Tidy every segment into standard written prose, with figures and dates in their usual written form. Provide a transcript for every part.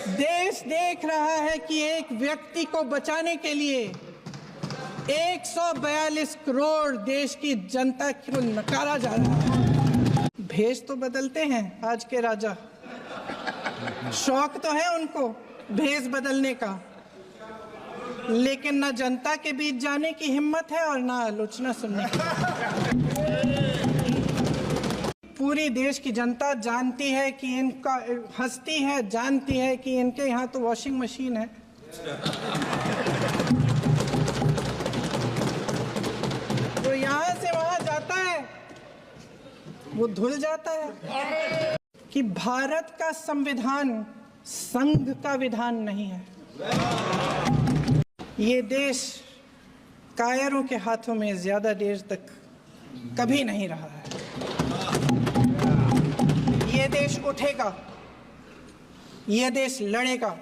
देश देख रहा है कि एक व्यक्ति को बचाने के लिए 142 करोड़ देश की जनता को नकारा जा रहा है। भेष तो बदलते हैं आज के राजा, शौक तो है उनको भेष बदलने का, लेकिन ना जनता के बीच जाने की हिम्मत है और ना आलोचना सुनने की। पूरी देश की जनता जानती है कि इनका हंसती है, जानती है कि इनके यहाँ तो वॉशिंग मशीन है। तो यहाँ से वहाँ जाता है, वो धुल जाता है कि भारत का संविधान संघ का विधान नहीं है। ये देश कायरों के हाथों में ज्यादा देर तक कभी नहीं रहा है। ये देश उठेगा, ये देश लड़ेगा,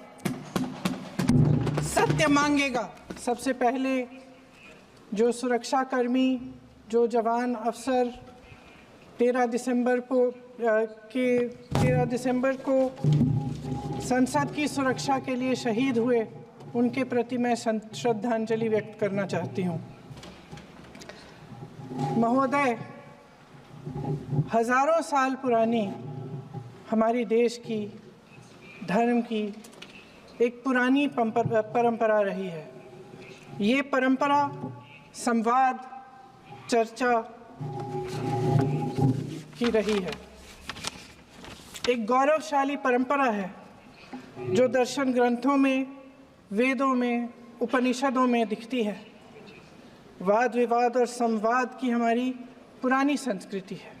सत्य मांगेगा। सबसे पहले जो सुरक्षा कर्मी, जो जवान अफसर 13 दिसंबर को संसद की सुरक्षा के लिए शहीद हुए, उनके प्रति मैं श्रद्धांजलि व्यक्त करना चाहती हूँ। महोदय, हजारों साल पुरानी हमारी देश की, धर्म की एक पुरानी परंपरा रही है। ये परंपरा संवाद, चर्चा की रही है। एक गौरवशाली परंपरा है जो दर्शन ग्रंथों में, वेदों में, उपनिषदों में दिखती है। वाद विवाद और संवाद की हमारी पुरानी संस्कृति है।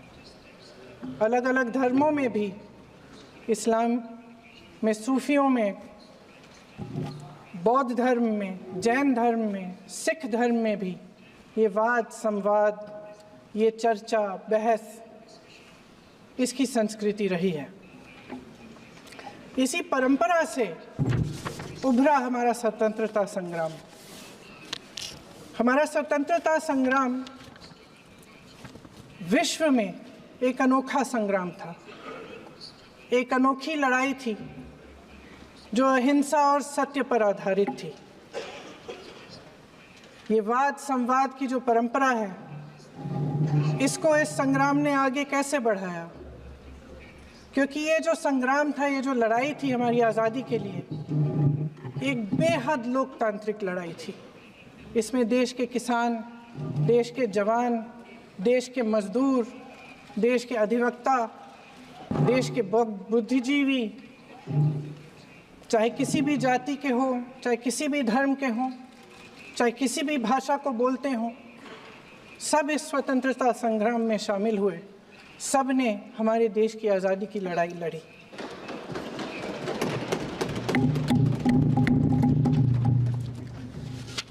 अलग अलग धर्मों में भी, इस्लाम में, सूफियों में, बौद्ध धर्म में, जैन धर्म में, सिख धर्म में भी ये वाद संवाद, ये चर्चा बहस, इसकी संस्कृति रही है। इसी परंपरा से उभरा हमारा स्वतंत्रता संग्राम। हमारा स्वतंत्रता संग्राम विश्व में एक अनोखा संग्राम था, एक अनोखी लड़ाई थी जो अहिंसा और सत्य पर आधारित थी। ये वाद संवाद की जो परंपरा है, इसको इस संग्राम ने आगे कैसे बढ़ाया? क्योंकि ये जो संग्राम था, ये जो लड़ाई थी हमारी आज़ादी के लिए, एक बेहद लोकतांत्रिक लड़ाई थी। इसमें देश के किसान, देश के जवान, देश के मजदूर, देश के अधिवक्ता, देश के बुद्धिजीवी, चाहे किसी भी जाति के हों, चाहे किसी भी धर्म के हों, चाहे किसी भी भाषा को बोलते हों, सब इस स्वतंत्रता संग्राम में शामिल हुए। सब ने हमारे देश की आज़ादी की लड़ाई लड़ी।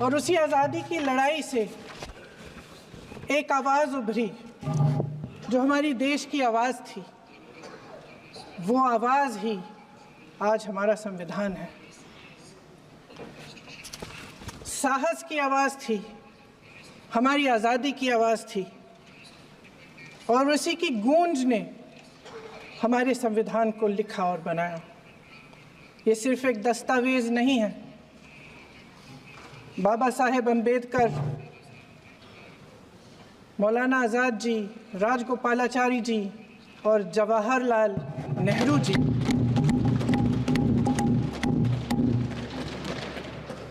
और उसी आज़ादी की लड़ाई से एक आवाज़ उभरी जो हमारी देश की आवाज़ थी। वो आवाज़ ही आज हमारा संविधान है। साहस की आवाज़ थी, हमारी आज़ादी की आवाज़ थी, और उसी की गूंज ने हमारे संविधान को लिखा और बनाया। ये सिर्फ एक दस्तावेज नहीं है। बाबा साहेब अम्बेडकर, मौलाना आज़ाद जी, राजगोपालाचारी जी और जवाहरलाल नेहरू जी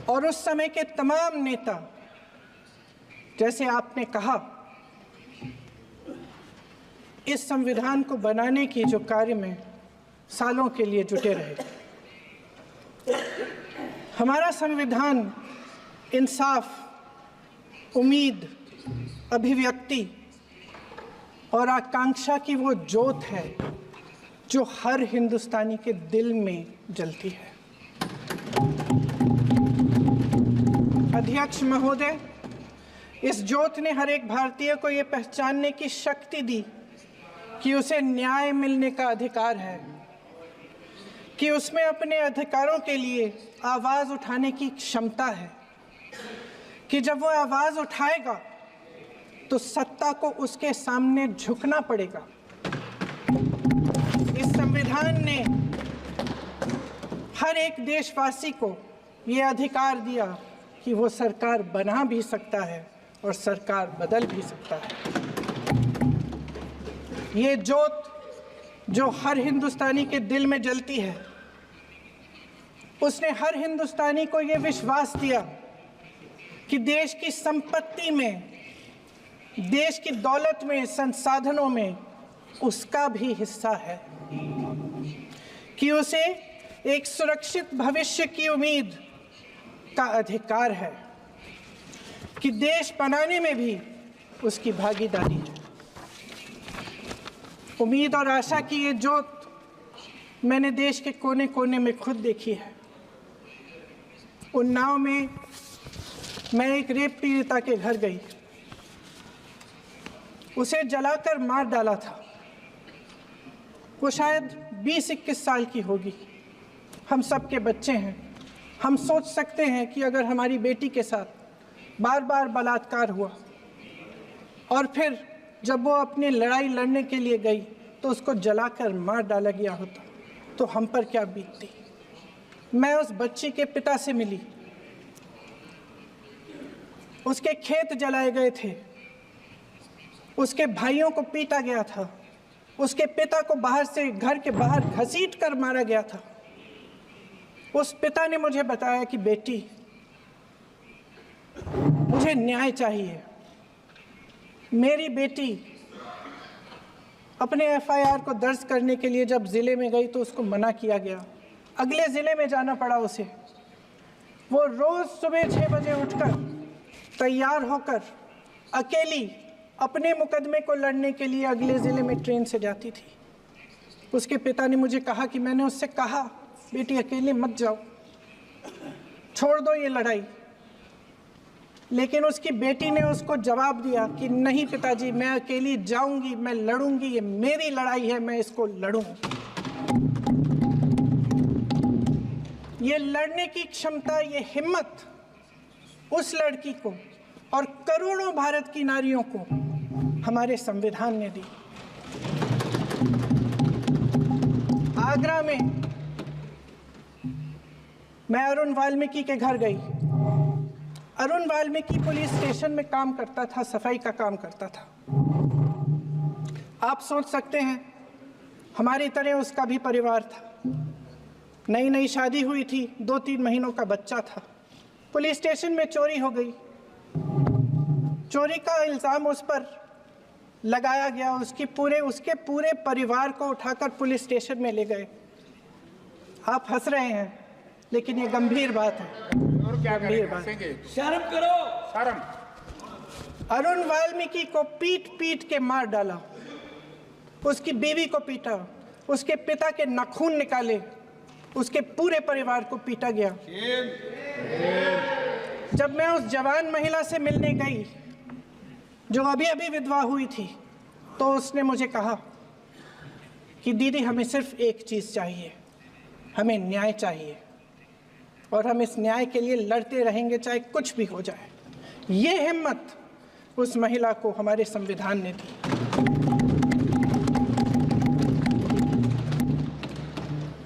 और उस समय के तमाम नेता, जैसे आपने कहा, इस संविधान को बनाने की जो कार्य में सालों के लिए जुटे रहे। हमारा संविधान इंसाफ, उम्मीद, अभिव्यक्ति और आकांक्षा की वो ज्योत है जो हर हिंदुस्तानी के दिल में जलती है। अध्यक्ष महोदय, इस ज्योत ने हर एक भारतीय को ये पहचानने की शक्ति दी कि उसे न्याय मिलने का अधिकार है, कि उसमें अपने अधिकारों के लिए आवाज़ उठाने की क्षमता है, कि जब वो आवाज़ उठाएगा तो सत्ता को उसके सामने झुकना पड़ेगा। इस संविधान ने हर एक देशवासी को ये अधिकार दिया कि वो सरकार बना भी सकता है और सरकार बदल भी सकता है। ये जोत जो हर हिंदुस्तानी के दिल में जलती है, उसने हर हिंदुस्तानी को ये विश्वास दिया कि देश की संपत्ति में, देश की दौलत में, संसाधनों में उसका भी हिस्सा है, कि उसे एक सुरक्षित भविष्य की उम्मीद का अधिकार है, कि देश बनाने में भी उसकी भागीदारी है। उम्मीद और आशा की ये जोत मैंने देश के कोने कोने में खुद देखी है। उन्नाव में मैं एक रेप पीड़िता के घर गई, उसे जलाकर मार डाला था। वो शायद 20-21 साल की होगी। हम सबके बच्चे हैं। हम सोच सकते हैं कि अगर हमारी बेटी के साथ बार बार बलात्कार हुआ और फिर जब वो अपनी लड़ाई लड़ने के लिए गई तो उसको जलाकर मार डाला गया होता तो हम पर क्या बीतती। मैं उस बच्ची के पिता से मिली। उसके खेत जलाए गए थे, उसके भाइयों को पीटा गया था, उसके पिता को बाहर से घर के बाहर घसीट कर मारा गया था। उस पिता ने मुझे बताया कि बेटी, मुझे न्याय चाहिए। मेरी बेटी अपने एफआईआर को दर्ज करने के लिए जब ज़िले में गई तो उसको मना किया गया। अगले ज़िले में जाना पड़ा उसे। वो रोज़ सुबह 6 बजे उठकर तैयार होकर अकेली अपने मुकदमे को लड़ने के लिए अगले ज़िले में ट्रेन से जाती थी। उसके पिता ने मुझे कहा कि मैंने उससे कहा, बेटी अकेले मत जाओ, छोड़ दो ये लड़ाई। लेकिन उसकी बेटी ने उसको जवाब दिया कि नहीं पिताजी, मैं अकेली जाऊंगी, मैं लड़ूंगी, ये मेरी लड़ाई है, मैं इसको लड़ूंगी। ये लड़ने की क्षमता, ये हिम्मत उस लड़की को और करोड़ों भारत की नारियों को हमारे संविधान ने दी। आगरा में मैं अरुण वाल्मीकि के घर गई। अरुण वाल्मीकि पुलिस स्टेशन में काम करता था, सफाई का काम करता था। आप सोच सकते हैं हमारी तरह उसका भी परिवार था। नई नई शादी हुई थी, 2-3 महीनों का बच्चा था। पुलिस स्टेशन में चोरी हो गई। चोरी का इल्ज़ाम उस पर लगाया गया। उसके पूरे परिवार को उठाकर पुलिस स्टेशन में ले गए। आप हंस रहे हैं, लेकिन ये गंभीर बात है। और क्या गंभीर बात। शर्म करो, शर्म। अरुण वाल्मीकि को पीट पीट के मार डाला, उसकी बीवी को पीटा, उसके पिता के नाखून निकाले, उसके पूरे परिवार को पीटा गया। जब मैं उस जवान महिला से मिलने गई जो अभी अभी विधवा हुई थी, तो उसने मुझे कहा कि दीदी, हमें सिर्फ एक चीज़ चाहिए, हमें न्याय चाहिए और हम इस न्याय के लिए लड़ते रहेंगे, चाहे कुछ भी हो जाए। ये हिम्मत उस महिला को हमारे संविधान ने दी।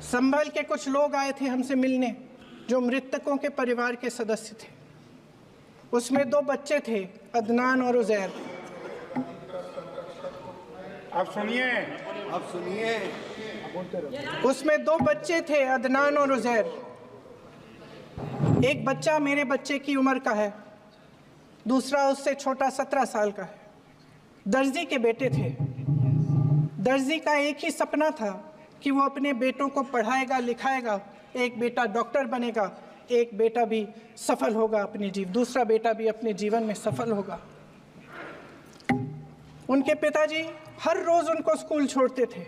संभल के कुछ लोग आए थे हमसे मिलने, जो मृतकों के परिवार के सदस्य थे। उसमें 2 बच्चे थे, अदनान और उजैर। अब सुनिए, उसमें 2 बच्चे थे, अदनान और उजैर। एक बच्चा मेरे बच्चे की उम्र का है, दूसरा उससे छोटा 17 साल का है। दर्जी के बेटे थे। दर्जी का एक ही सपना था कि वो अपने बेटों को पढ़ाएगा, लिखाएगा। एक बेटा डॉक्टर बनेगा, एक बेटा भी सफल होगा दूसरा बेटा भी अपने जीवन में सफल होगा। उनके पिताजी हर रोज़ उनको स्कूल छोड़ते थे।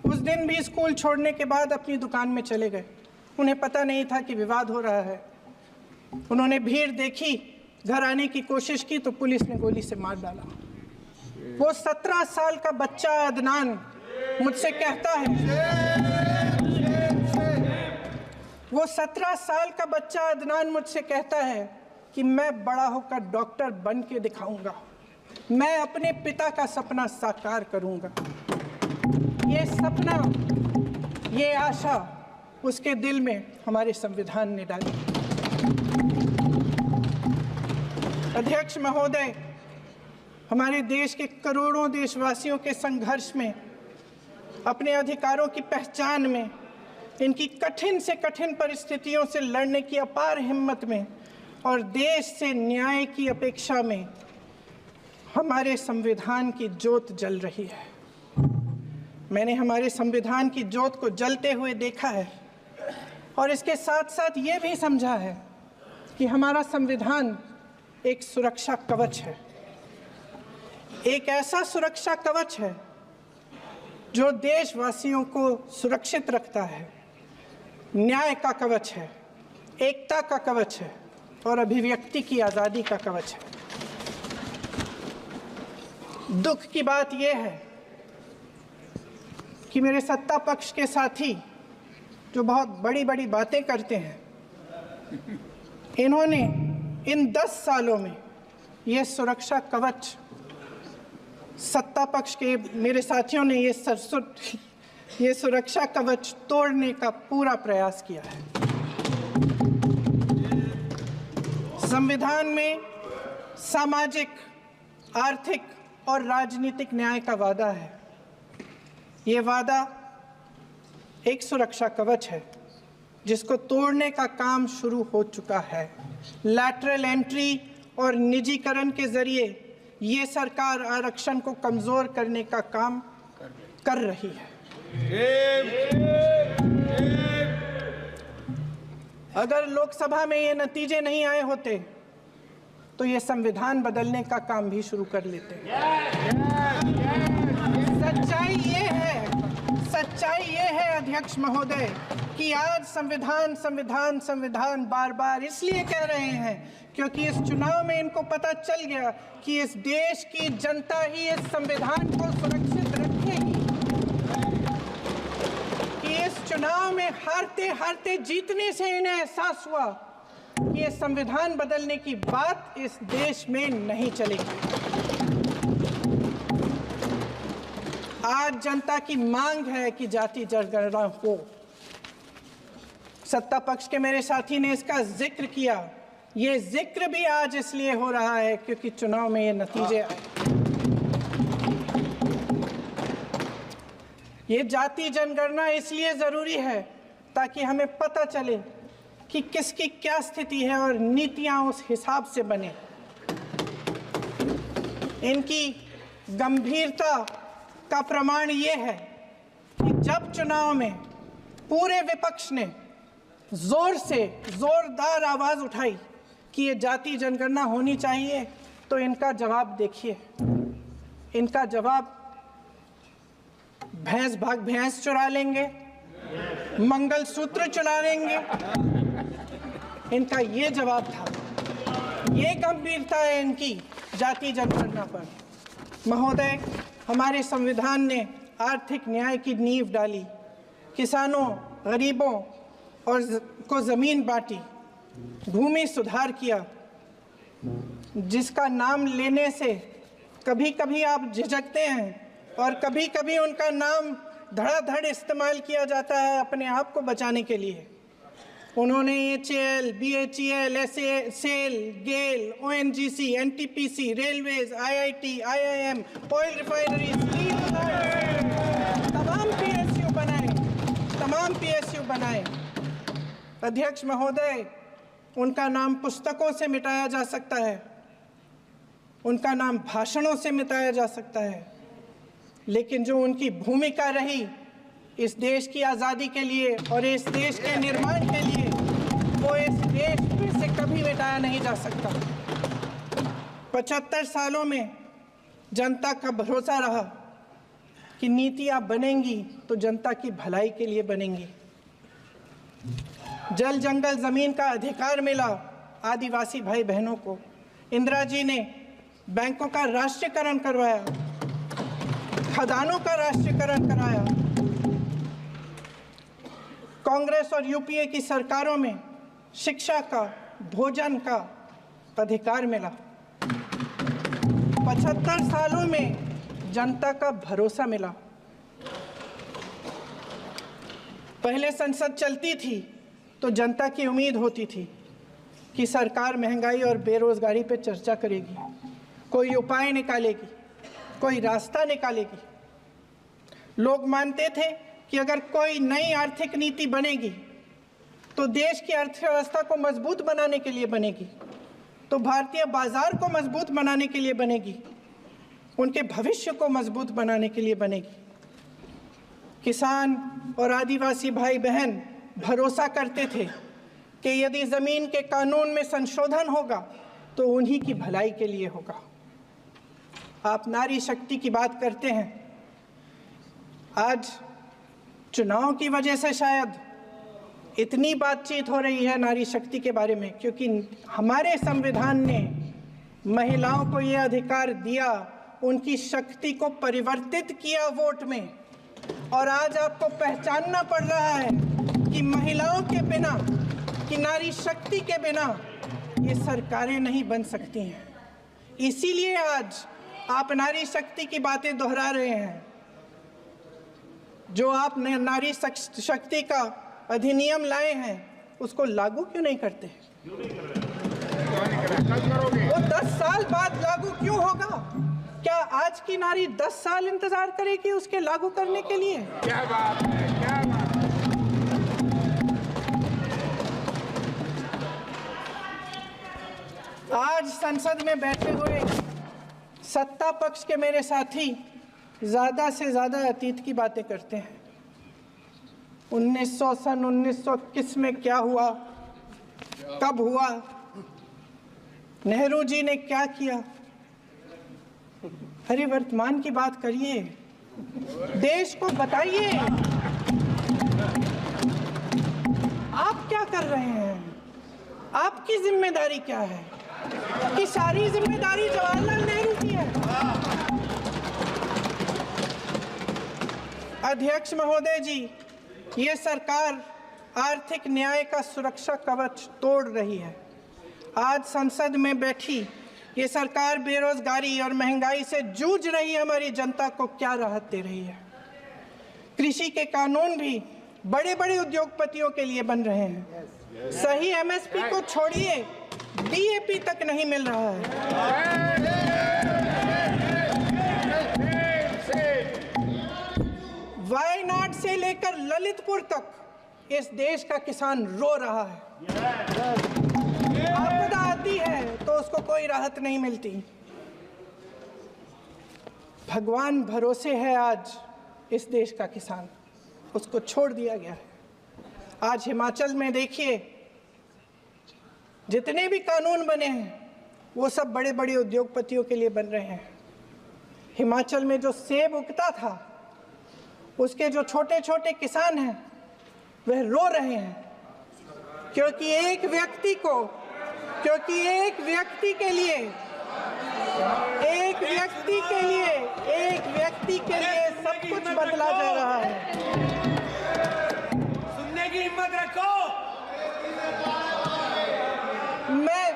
उस दिन भी स्कूल छोड़ने के बाद अपनी दुकान में चले गए। उन्हें पता नहीं था कि विवाद हो रहा है। उन्होंने भीड़ देखी, घर आने की कोशिश की तो पुलिस ने गोली से मार डाला। वो 17 साल का बच्चा अदनान मुझसे कहता है, वो 17 साल का बच्चा अदनान मुझसे कहता है कि मैं बड़ा होकर डॉक्टर बन के दिखाऊंगा, मैं अपने पिता का सपना साकार करूंगा। ये सपना, ये आशा उसके दिल में हमारे संविधान ने डाली। अध्यक्ष महोदय, हमारे देश के करोड़ों देशवासियों के संघर्ष में, अपने अधिकारों की पहचान में, इनकी कठिन से कठिन परिस्थितियों से लड़ने की अपार हिम्मत में और देश से न्याय की अपेक्षा में हमारे संविधान की ज्योत जल रही है। मैंने हमारे संविधान की ज्योत को जलते हुए देखा है और इसके साथ साथ ये भी समझा है कि हमारा संविधान एक सुरक्षा कवच है, एक ऐसा सुरक्षा कवच है जो देशवासियों को सुरक्षित रखता है, न्याय का कवच है, एकता का कवच है और अभिव्यक्ति की आज़ादी का कवच है। दुख की बात यह है कि मेरे सत्ता पक्ष के साथी जो बहुत बड़ी बड़ी बातें करते हैं, इन्होंने इन 10 सालों में ये सुरक्षा कवच, सत्ता पक्ष के मेरे साथियों ने ये सुरक्षा कवच तोड़ने का पूरा प्रयास किया है। संविधान में सामाजिक, आर्थिक और राजनीतिक न्याय का वादा है। ये वादा एक सुरक्षा कवच है जिसको तोड़ने का काम शुरू हो चुका है। लैटरल एंट्री और निजीकरण के जरिए ये सरकार आरक्षण को कमजोर करने का काम कर रही है। अगर लोकसभा में ये नतीजे नहीं आए होते तो ये संविधान बदलने का काम भी शुरू कर लेते। सच्चाई ये है अध्यक्ष महोदय कि आज संविधान बार बार इसलिए कह रहे हैं क्योंकि इस चुनाव में इनको पता चल गया कि इस देश की जनता ही इस संविधान को सुरक्षित रखेगी, कि इस चुनाव में हारते हारते जीतने से इन्हें एहसास हुआ कि ये संविधान बदलने की बात इस देश में नहीं चलेगी। आज जनता की मांग है कि जाति जनगणना हो। सत्ता पक्ष के मेरे साथी ने इसका जिक्र किया। ये जिक्र भी आज इसलिए हो रहा है क्योंकि चुनाव में ये नतीजे आए। ये जाति जनगणना इसलिए जरूरी है ताकि हमें पता चले कि किसकी क्या स्थिति है और नीतियां उस हिसाब से बने। इनकी गंभीरता का प्रमाण ये है कि जब चुनाव में पूरे विपक्ष ने जोरदार आवाज उठाई कि ये जाति जनगणना होनी चाहिए, तो इनका जवाब देखिए। इनका जवाब भैंस भाग भैंस चुरा लेंगे, मंगलसूत्र चुरा लेंगे, इनका ये जवाब था। ये गंभीरता है इनकी जाति जनगणना पर। महोदय, हमारे संविधान ने आर्थिक न्याय की नींव डाली, किसानों, गरीबों और को जमीन बांटी, भूमि सुधार किया, जिसका नाम लेने से कभी कभी आप झिझकते हैं और कभी कभी उनका नाम धड़ाधड़ इस्तेमाल किया जाता है अपने आप को बचाने के लिए। उन्होंने HAL, BHEL, SAIL, GAIL, ONGC, NTPC, railways, IIT, IIM, oil refinery, तमाम PSU बनाए। अध्यक्ष महोदय, उनका नाम पुस्तकों से मिटाया जा सकता है, उनका नाम भाषणों से मिटाया जा सकता है, लेकिन जो उनकी भूमिका रही इस देश की आज़ादी के लिए और इस देश के निर्माण के लिए, वो इस देश में से कभी मिटाया नहीं जा सकता। 75 सालों में जनता का भरोसा रहा कि नीतियाँ बनेंगी तो जनता की भलाई के लिए बनेंगी। जल जंगल ज़मीन का अधिकार मिला आदिवासी भाई बहनों को। इंदिरा जी ने बैंकों का राष्ट्रीयकरण करवाया, खदानों का राष्ट्रीयकरण कराया। कांग्रेस और यूपीए की सरकारों में शिक्षा का, भोजन का अधिकार मिला। 75 सालों में जनता का भरोसा मिला। पहले संसद चलती थी तो जनता की उम्मीद होती थी कि सरकार महंगाई और बेरोजगारी पर चर्चा करेगी, कोई उपाय निकालेगी, कोई रास्ता निकालेगी। लोग मानते थे कि अगर कोई नई आर्थिक नीति बनेगी तो देश की अर्थव्यवस्था को मजबूत बनाने के लिए बनेगी, तो भारतीय बाजार को मजबूत बनाने के लिए बनेगी, उनके भविष्य को मजबूत बनाने के लिए बनेगी। किसान और आदिवासी भाई बहन भरोसा करते थे कि यदि जमीन के कानून में संशोधन होगा तो उन्हीं की भलाई के लिए होगा। आप नारी शक्ति की बात करते हैं। आज चुनाव की वजह से शायद इतनी बातचीत हो रही है नारी शक्ति के बारे में, क्योंकि हमारे संविधान ने महिलाओं को ये अधिकार दिया, उनकी शक्ति को परिवर्तित किया वोट में। और आज आपको पहचानना पड़ रहा है कि महिलाओं के बिना, कि नारी शक्ति के बिना ये सरकारें नहीं बन सकती हैं। इसीलिए आज आप नारी शक्ति की बातें दोहरा रहे हैं। जो आप नारी शक्ति का अधिनियम लाए हैं उसको लागू क्यों नहीं करते? वो 10 साल बाद लागू क्यों होगा? क्या आज की नारी 10 साल इंतजार करेगी उसके लागू करने के लिए? क्या बात है, क्या बात है। आज संसद में बैठे हुए सत्ता पक्ष के मेरे साथी ज्यादा से ज्यादा अतीत की बातें करते हैं। 1921 में क्या हुआ, कब हुआ, नेहरू जी ने क्या किया। अरे वर्तमान की बात करिए, देश को बताइए आप क्या कर रहे हैं, आपकी जिम्मेदारी क्या है? कि सारी जिम्मेदारी जवाहरलाल नेहरू की है। अध्यक्ष महोदय जी, ये सरकार आर्थिक न्याय का सुरक्षा कवच तोड़ रही है। आज संसद में बैठी ये सरकार बेरोजगारी और महंगाई से जूझ रही हमारी जनता को क्या राहत दे रही है? कृषि के कानून भी बड़े बड़े उद्योगपतियों के लिए बन रहे हैं। सही एमएसपी को छोड़िए, डीएपी तक नहीं मिल रहा है। वायनाड से लेकर ललितपुर तक इस देश का किसान रो रहा है। आपदा आती है तो उसको कोई राहत नहीं मिलती। भगवान भरोसे है आज इस देश का किसान, उसको छोड़ दिया गया है। आज हिमाचल में देखिए, जितने भी कानून बने हैं वो सब बड़े बड़े उद्योगपतियों के लिए बन रहे हैं। हिमाचल में जो सेब उगता था उसके जो छोटे छोटे किसान हैं वह रो रहे हैं, क्योंकि एक व्यक्ति के लिए सब कुछ बदला जा रहा है। सुनने की हिम्मत रखो। मैं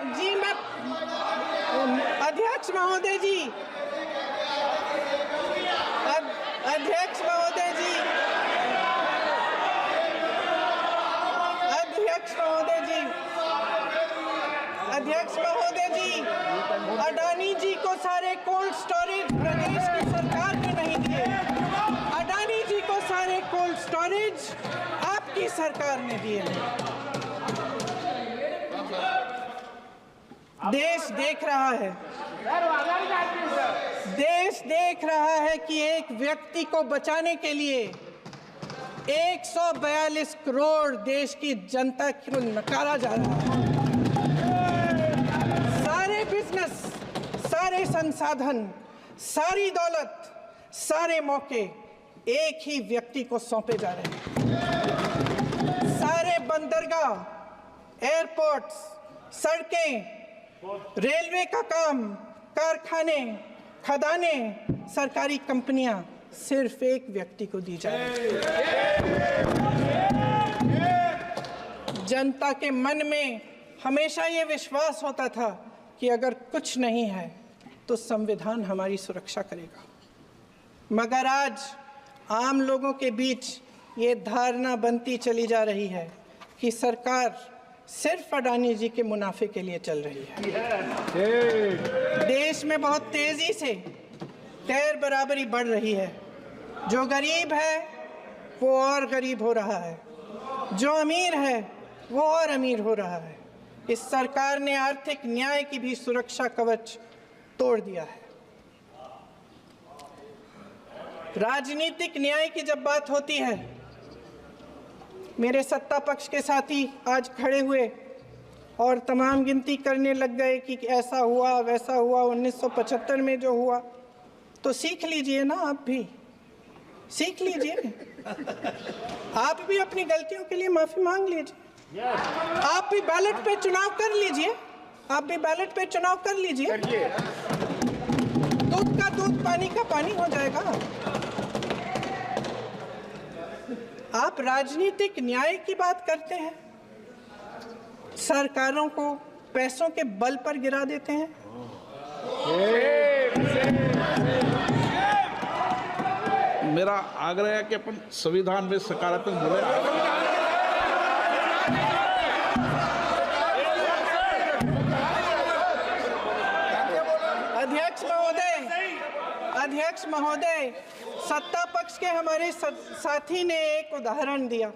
अध्यक्ष महोदय जी, अडानी जी को सारे कोल्ड स्टोरेज प्रदेश की सरकार ने नहीं दिए। अडानी जी को सारे कोल्ड स्टोरेज आपकी सरकार ने दिए। देश देख रहा है कि एक व्यक्ति को बचाने के लिए 142 करोड़ देश की जनता को नकारा जा रहा है। सारे बिजनेस, सारे संसाधन, सारी दौलत, सारे मौके एक ही व्यक्ति को सौंपे जा रहे हैं। सारे बंदरगाह, एयरपोर्ट्स, सड़कें, रेलवे का काम, कारखाने, खदाने, सरकारी कंपनियां सिर्फ एक व्यक्ति को दी जा रही है। जनता के मन में हमेशा ये विश्वास होता था कि अगर कुछ नहीं है तो संविधान हमारी सुरक्षा करेगा, मगर आज आम लोगों के बीच ये धारणा बनती चली जा रही है कि सरकार सिर्फ अडानी जी के मुनाफे के लिए चल रही है। देश में बहुत तेजी से गैर बराबरी बढ़ रही है। जो गरीब है वो और गरीब हो रहा है, जो अमीर है वो और अमीर हो रहा है। इस सरकार ने आर्थिक न्याय की भी सुरक्षा कवच तोड़ दिया है। राजनीतिक न्याय की जब बात होती है, मेरे सत्ता पक्ष के साथी आज खड़े हुए और तमाम गिनती करने लग गए कि ऐसा हुआ वैसा हुआ, 1975 में जो हुआ। तो सीख लीजिए ना, आप भी सीख लीजिए, आप भी अपनी गलतियों के लिए माफी मांग लीजिए। आप भी बैलेट पे चुनाव कर लीजिए, आप भी बैलेट पे चुनाव कर लीजिए। दूध का दूध, पानी का पानी हो जाएगा। आप राजनीतिक न्याय की बात करते हैं, सरकारों को पैसों के बल पर गिरा देते हैं। मेरा आग्रह है कि अपन संविधान में सकारात्मक बोले। अध्यक्ष महोदय, सत्ता पक्ष के हमारे साथी ने एक उदाहरण दिया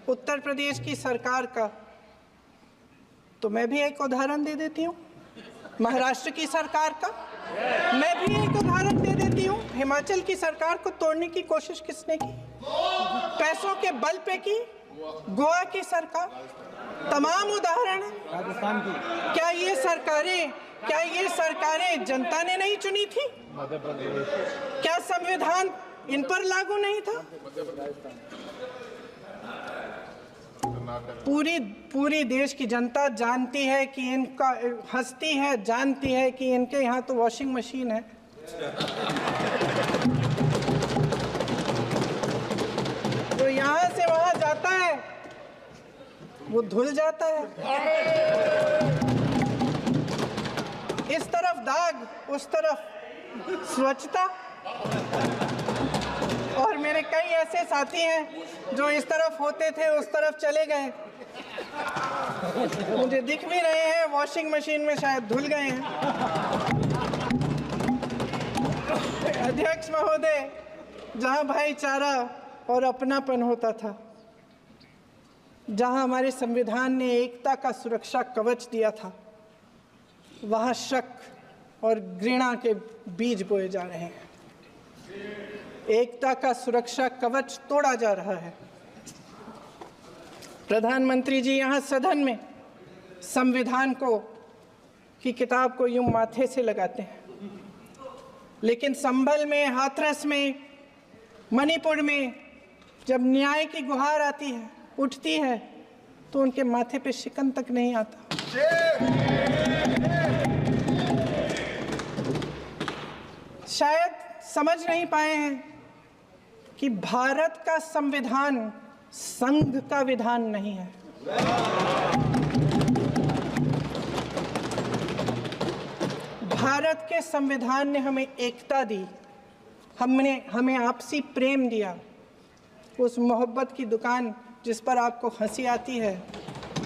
उत्तर प्रदेश की सरकार का, तो मैं भी एक उदाहरण दे देती हूँ महाराष्ट्र की सरकार का। मैं भी एक उदाहरण दे देती हूँ हिमाचल की सरकार को तोड़ने की कोशिश किसने की, पैसों के बल पे की, गोवा की सरकार। तमाम उदाहरण राजस्थान की। क्या ये सरकारें जनता ने नहीं चुनी थी? क्या संविधान इन पर लागू नहीं था? पूरी देश की जनता जानती है कि इनका हंसती है, जानती है कि इनके यहाँ तो वॉशिंग मशीन है। तो यहाँ से वहां जाता है, वो धुल जाता है। इस तरफ दाग, उस तरफ स्वच्छता। और मेरे कई ऐसे साथी हैं जो इस तरफ होते थे उस तरफ चले गए, मुझे दिख भी रहे हैं, वॉशिंग मशीन में शायद धुल गए हैं। अध्यक्ष महोदय, जहां भाईचारा और अपनापन होता था, जहां हमारे संविधान ने एकता का सुरक्षा कवच दिया था, वहां शक और घृणा के बीज बोए जा रहे हैं। एकता का सुरक्षा कवच तोड़ा जा रहा है। प्रधानमंत्री जी यहाँ सदन में संविधान की किताब को यूं माथे से लगाते हैं, लेकिन संभल में, हाथरस में, मणिपुर में जब न्याय की गुहार आती है, उठती है, तो उनके माथे पे शिकन तक नहीं आता। शायद समझ नहीं पाए हैं कि भारत का संविधान संघ का विधान नहीं है। भारत के संविधान ने हमें एकता दी, हमें आपसी प्रेम दिया। उस मोहब्बत की दुकान जिस पर आपको हंसी आती है,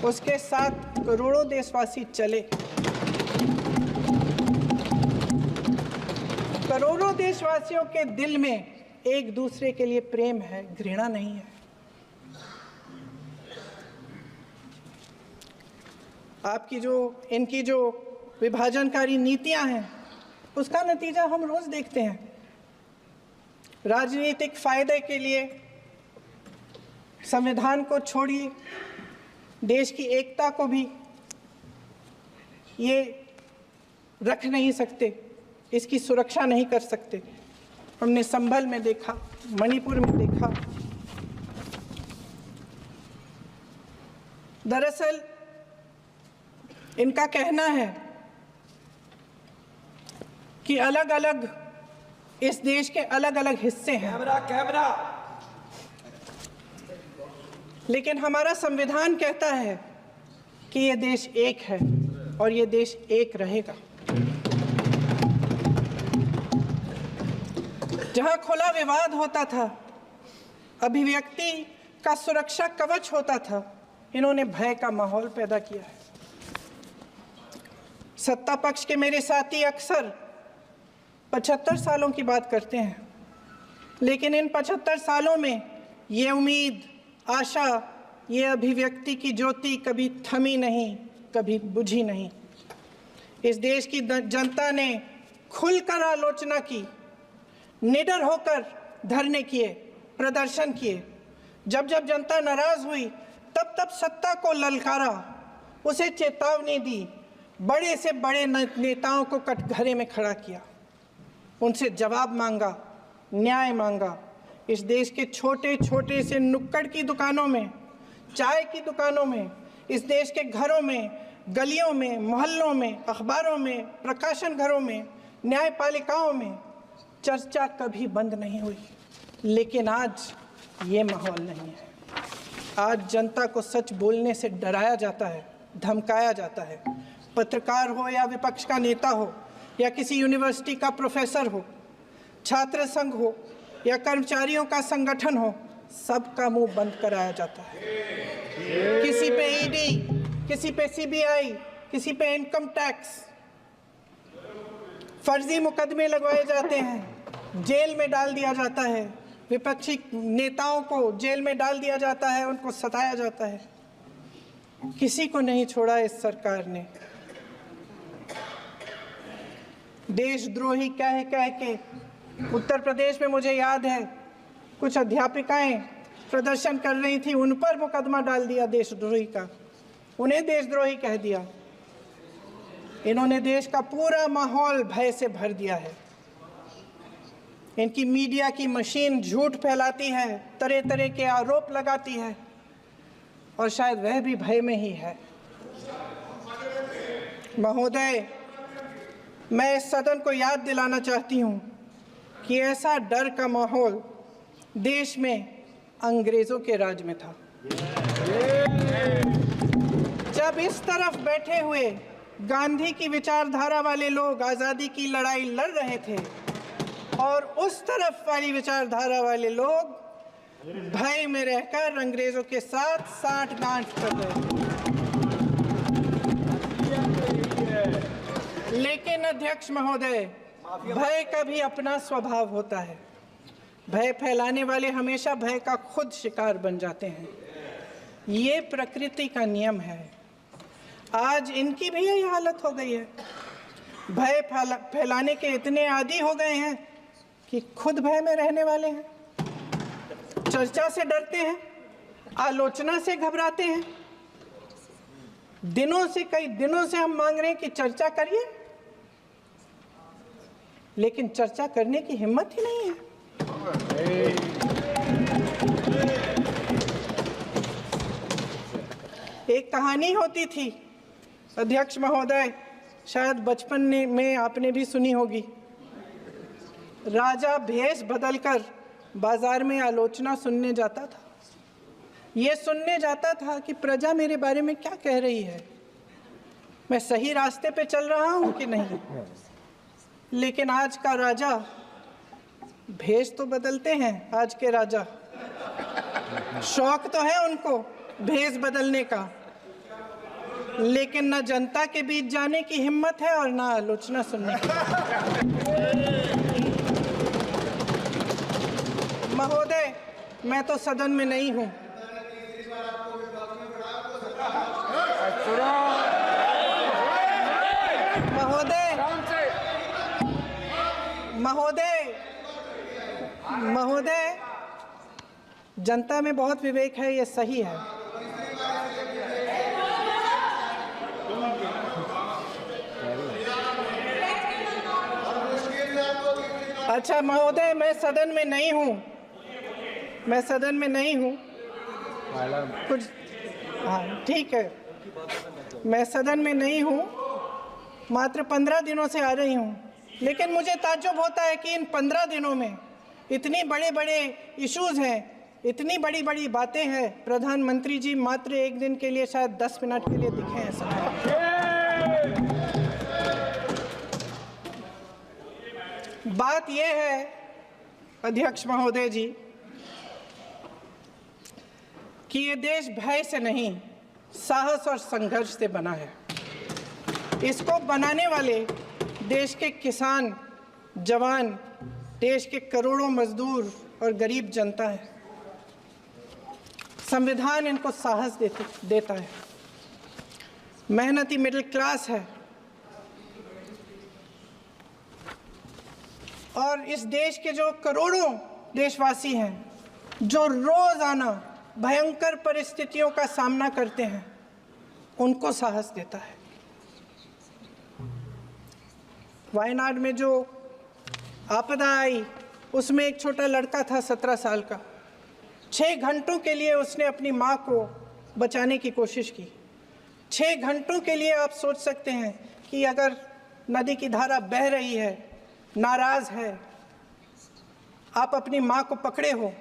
उसके साथ करोड़ों देशवासी चले। करोड़ों देशवासियों के दिल में एक दूसरे के लिए प्रेम है, घृणा नहीं है। इनकी जो विभाजनकारी नीतियां हैं, उसका नतीजा हम रोज देखते हैं। राजनीतिक फायदे के लिए संविधान को छोड़िए, देश की एकता को भी ये रख नहीं सकते, इसकी सुरक्षा नहीं कर सकते। हमने संभल में देखा, मणिपुर में देखा। दरअसल इनका कहना है कि अलग अलग इस देश के अलग अलग हिस्से हैं, लेकिन हमारा संविधान कहता है कि ये देश एक है और ये देश एक रहेगा। जहां खुला विवाद होता था, अभिव्यक्ति का सुरक्षा कवच होता था, इन्होंने भय का माहौल पैदा किया है। सत्ता पक्ष के मेरे साथी अक्सर 75 सालों की बात करते हैं, लेकिन इन 75 सालों में ये उम्मीद, आशा, ये अभिव्यक्ति की ज्योति कभी थमी नहीं, कभी बुझी नहीं। इस देश की जनता ने खुलकर आलोचना की, निडर होकर धरने किए, प्रदर्शन किए। जब जब जनता नाराज हुई तब तब सत्ता को ललकारा, उसे चेतावनी दी, बड़े से बड़े नेताओं को कटघरे में खड़ा किया, उनसे जवाब मांगा, न्याय मांगा। इस देश के छोटे छोटे से नुक्कड़ की दुकानों में, चाय की दुकानों में, इस देश के घरों में, गलियों में, मोहल्लों में, अखबारों में, प्रकाशन घरों में, न्यायपालिकाओं में चर्चा कभी बंद नहीं हुई। लेकिन आज ये माहौल नहीं है। आज जनता को सच बोलने से डराया जाता है, धमकाया जाता है। पत्रकार हो या विपक्ष का नेता हो या किसी यूनिवर्सिटी का प्रोफेसर हो, छात्र संघ हो या कर्मचारियों का संगठन हो, सबका मुंह बंद कराया जाता है। किसी पे ईडी, किसी पे सीबीआई, किसी पे इनकम टैक्स, फर्जी मुकदमे लगवाए जाते हैं, जेल में डाल दिया जाता है, विपक्षी नेताओं को जेल में डाल दिया जाता है, उनको सताया जाता है। किसी को नहीं छोड़ा इस सरकार ने। देशद्रोही कह के उत्तर प्रदेश में मुझे याद है कुछ अध्यापिकाएं प्रदर्शन कर रही थी, उन पर मुकदमा डाल दिया देशद्रोही का, उन्हें देशद्रोही कह दिया। इन्होंने देश का पूरा माहौल भय से भर दिया है। इनकी मीडिया की मशीन झूठ फैलाती है, तरह तरह के आरोप लगाती है, और शायद वह भी भय में ही है। महोदय, मैं इस सदन को याद दिलाना चाहती हूँ कि ऐसा डर का माहौल देश में अंग्रेजों के राज में था। जब इस तरफ बैठे हुए गांधी की विचारधारा वाले लोग आज़ादी की लड़ाई लड़ रहे थे और उस तरफ वाली विचारधारा वाले लोग भय में रहकर अंग्रेजों के साथ साठ-गांठ कर रहे थे। लेकिन अध्यक्ष महोदय, भय का भी अपना स्वभाव होता है। भय फैलाने वाले हमेशा भय का खुद शिकार बन जाते हैं। ये प्रकृति का नियम है। आज इनकी भी यही हालत हो गई है। भय फैलाने के इतने आदी हो गए हैं कि खुद भय में रहने वाले हैं। चर्चा से डरते हैं, आलोचना से घबराते हैं। कई दिनों से हम मांग रहे हैं कि चर्चा करिए, लेकिन चर्चा करने की हिम्मत ही नहीं है। एक कहानी होती थी अध्यक्ष महोदय, शायद बचपन में आपने भी सुनी होगी। राजा भेष बदलकर बाजार में आलोचना सुनने जाता था। ये सुनने जाता था कि प्रजा मेरे बारे में क्या कह रही है, मैं सही रास्ते पे चल रहा हूं कि नहीं। लेकिन आज का राजा, भेष तो बदलते हैं आज के राजा, शौक तो है उनको भेष बदलने का, लेकिन न जनता के बीच जाने की हिम्मत है और ना आलोचना सुनने की। महोदय, मैं तो सदन में नहीं हूं। महोदय, जनता में बहुत विवेक है, ये सही है। अच्छा महोदय, मैं सदन में नहीं हूँ, कुछ हाँ ठीक है, मैं सदन में नहीं हूँ, मात्र 15 दिनों से आ रही हूँ। लेकिन मुझे ताज्जुब होता है कि इन 15 दिनों में इतनी बड़े इश्यूज हैं, इतनी बड़ी बातें हैं, प्रधानमंत्री जी मात्र एक दिन के लिए, शायद 10 मिनट के लिए दिखे हैं सदन। बात यह है अध्यक्ष महोदय जी कि ये देश भय से नहीं, साहस और संघर्ष से बना है। इसको बनाने वाले देश के किसान, जवान, देश के करोड़ों मजदूर और गरीब जनता है। संविधान इनको साहस देता है। मेहनती मिडिल क्लास है और इस देश के जो करोड़ों देशवासी हैं, जो रोजाना भयंकर परिस्थितियों का सामना करते हैं, उनको साहस देता है। वायनाड में जो आपदा आई, उसमें एक छोटा लड़का था 17 साल का। 6 घंटों के लिए उसने अपनी माँ को बचाने की कोशिश की। 6 घंटों के लिए आप सोच सकते हैं कि अगर नदी की धारा बह रही है, नाराज है, आप अपनी माँ को पकड़े हो,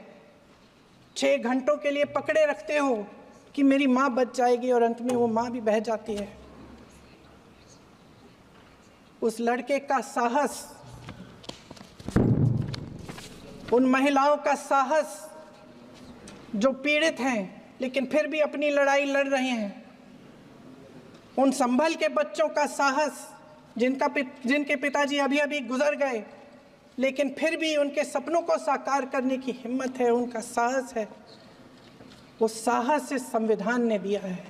6 घंटों के लिए पकड़े रखते हो कि मेरी माँ बच जाएगी और अंत में वो माँ भी बह जाती है। उस लड़के का साहस, उन महिलाओं का साहस जो पीड़ित हैं लेकिन फिर भी अपनी लड़ाई लड़ रहे हैं, उन संभल के बच्चों का साहस जिनके पिताजी अभी अभी गुजर गए लेकिन फिर भी उनके सपनों को साकार करने की हिम्मत है, उनका साहस है। वो साहस इस संविधान ने दिया है।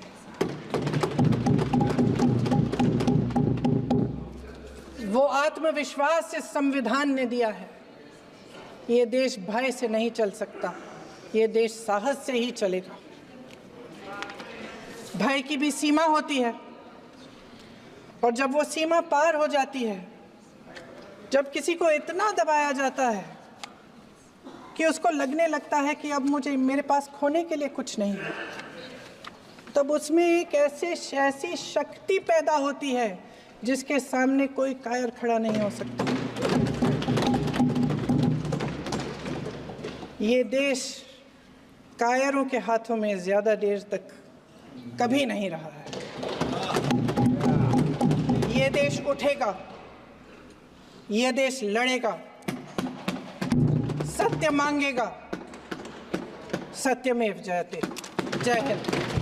वो आत्मविश्वास इस संविधान ने दिया है। ये देश भय से नहीं चल सकता, ये देश साहस से ही चलेगा। भय की भी सीमा होती है और जब वो सीमा पार हो जाती है, जब किसी को इतना दबाया जाता है कि उसको लगने लगता है कि अब मेरे पास खोने के लिए कुछ नहीं है, तब उसमें एक ऐसी शक्ति पैदा होती है जिसके सामने कोई कायर खड़ा नहीं हो सकता। ये देश कायरों के हाथों में ज़्यादा देर तक कभी नहीं रहा है। ये देश उठेगा, ये देश लड़ेगा, सत्य मांगेगा, सत्यमेव जयते। जय हिंद।